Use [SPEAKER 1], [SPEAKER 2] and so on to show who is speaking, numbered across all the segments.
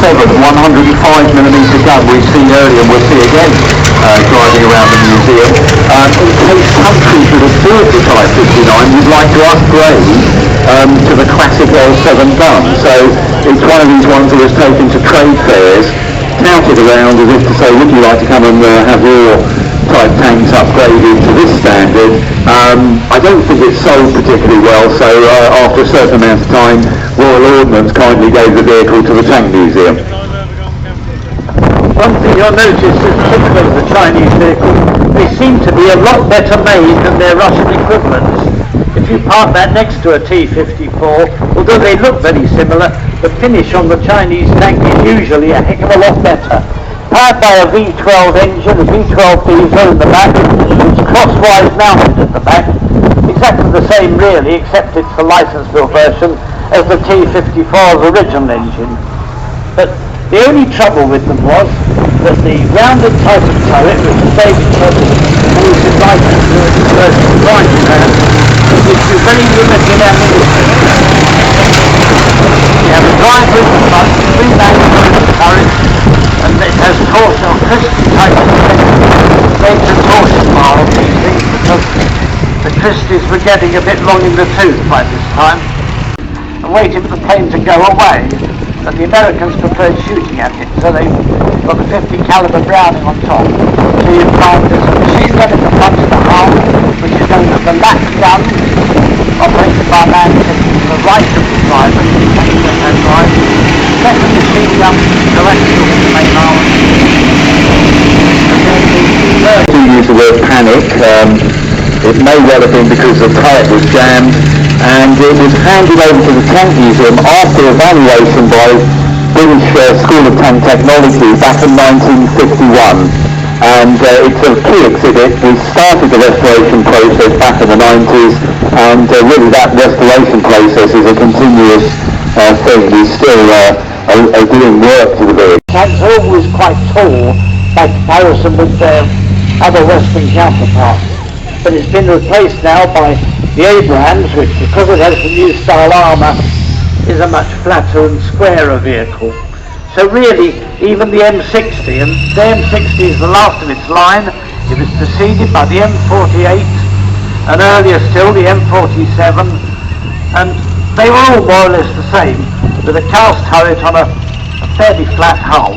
[SPEAKER 1] 105mm gun we've seen earlier and we'll see again driving around the museum. In case countries that have built the Type 59 would like to upgrade to the classic L7 gun. So it's one of these ones that was taken to trade fairs, touted around as if to say, would you like to come and have your type tanks upgraded to this standard. I don't think it's sold particularly well, so after a certain amount of time, Royal Ordnance kindly gave the vehicle to the Tank Museum.
[SPEAKER 2] One thing you'll notice is typical of the Chinese vehicle, they seem to be a lot better made than their Russian equivalents. If you park that next to a T-54, although they look very similar, the finish on the Chinese tank is usually a heck of a lot better. Powered by a V12 engine, a V12 diesel in the back, it's crosswise mounted at the back, exactly the same really, except it's a licence-built version as the T-54's original engine. But the only trouble with them was that the rounded type of turret, which is David Chevy always invited to do its first design around, gives you very limited ammunition. You have a driver in the front, 3 manual turrets, and it has torsion, Christie type of major torsion bar on these things because the Christies were getting a bit long in the tooth by this time and waited for the plane to go away. But the Americans preferred shooting at it, so they've got a 50 caliber Browning on top. So you find there's a machine gun in the front of the hull, which is known as the lap gun, operated by a man sitting to the right of the driver, and right. Second machine gun directly to the main arm.
[SPEAKER 1] To use the word panic, it may well have been because the turret was jammed, and it was handed over to the Tank Museum after evaluation by British School of Tank Technology back in 1951. And it's a key exhibit. We started the restoration process back in the 90s, and really that restoration process is a continuous thing. We still are doing work to the vehicle.
[SPEAKER 2] Tanks are always quite tall by comparison with their other Western counterparts, but it's been replaced now by the Abrams, which, because it has the new style armour, is a much flatter and squarer vehicle. So really, even the M60, and the M60 is the last of its line. It was preceded by the M48, and earlier still the M47, and they were all more or less the same, with a cast turret on a fairly flat hull.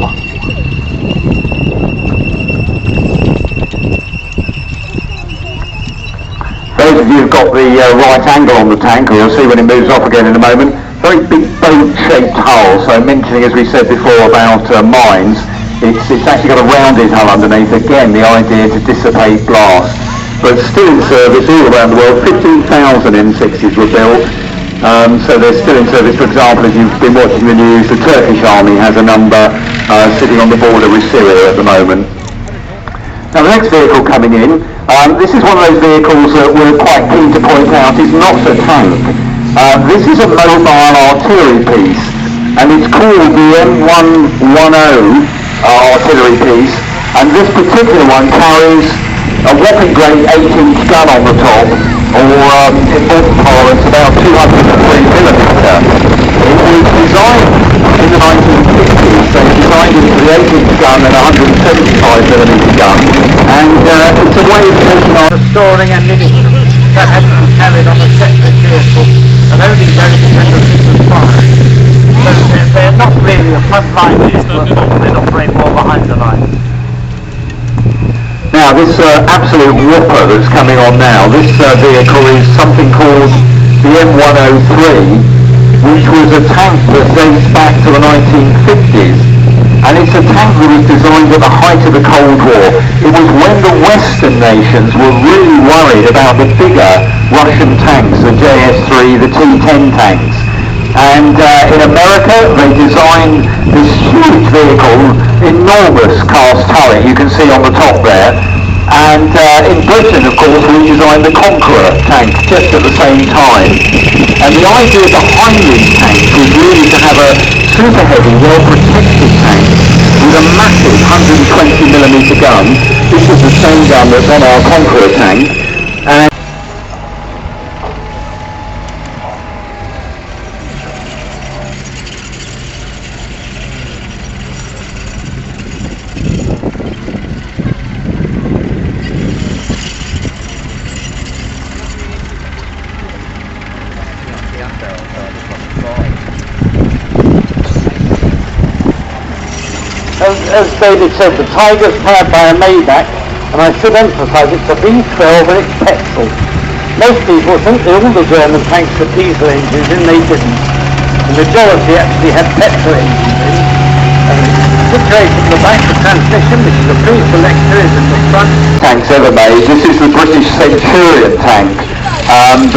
[SPEAKER 1] Those of you who've got the right angle on the tank, or you'll see when it moves off again in a moment, very big boat-shaped hull. So mentioning, as we said before, about mines, it's actually got a rounded hull underneath. Again, the idea to dissipate blast. But still in service all around the world. 15,000 M60s were built. So they're still in service. For example, if you've been watching the news, the Turkish army has a number sitting on the border with Syria at the moment. Now the next vehicle coming in, this is one of those vehicles that we're quite keen to point out is not a tank. This is a mobile artillery piece, and it's called the M110 artillery piece, and this particular one carries a weapon grade 8-inch gun on the top, or in modern parlance about 203mm. It was designed in the 1950s. They designed it for the 8-inch gun and a 175mm gun, and it's a way of taking on
[SPEAKER 2] storing ammunition that had to be carried on a separate vehicle and only very independently required. So they're not really a front-line vehicle at all, they operate more behind the line.
[SPEAKER 1] Now this absolute whopper that's coming on now, this vehicle is something called the M103, which was a tank that dates back to the 1950s. And it's a tank that was designed at the height of the Cold War. It was when the Western nations were really worried about the bigger Russian tanks, the JS-3, the T-10 tanks. And in America, they designed this huge vehicle, enormous cast turret, you can see on the top there. And in Britain, of course, we designed the Conqueror tank just at the same time. And the idea behind these tanks was really to have a super heavy, well-protected tank with a massive 120mm gun. This is the same gun that's on our Conqueror tank. And
[SPEAKER 2] as David said, the Tiger's powered by a Maybach, and I should emphasise it's a V12 and it's petrol. Most people think that all the German tanks had diesel engines in, they didn't. The majority actually had petrol engines in. And it's situated in the back of the transmission, which is a pre-selector, is in the front.
[SPEAKER 1] Tanks ever made. This is the British Centurion tank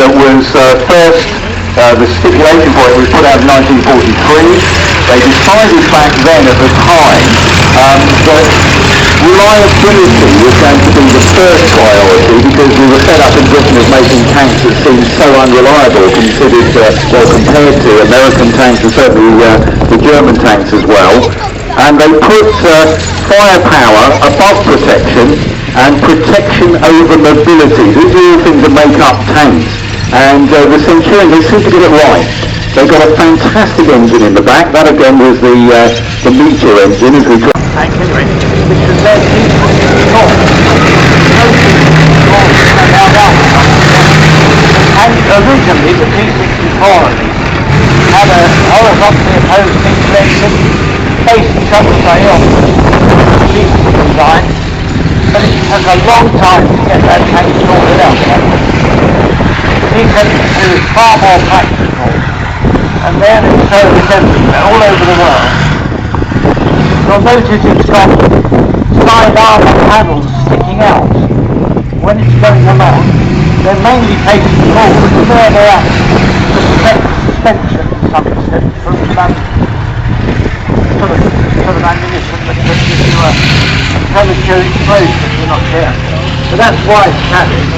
[SPEAKER 1] that was first, the stipulation for it was put out in 1943. They decided back then at the time that reliability was going to be the first priority, because we were fed up in Britain of making tanks that seemed so unreliable considered, compared to American tanks and certainly the German tanks as well. And they put firepower above protection and protection over mobility. These are all things that make up tanks. And the Centurion, they seem to get it right. They've got a fantastic engine in the back. That again was the Meteor engine, as we call it.
[SPEAKER 2] Tank anyway, which was their T64. And originally the T64 had a horizontally opposed diesel engine, based shuttle sail, diesel design, but it took a long time to get that tank sorted out. T72 is far more practical, and they're in service everywhere, all over the world. You'll notice it's got side armour panels sticking out. When it's going along, they're mainly facing forward, and there they are to protect the suspension to some extent from sort of ammunition that can give you a premature explosion if you're not careful. So that's why it's carried.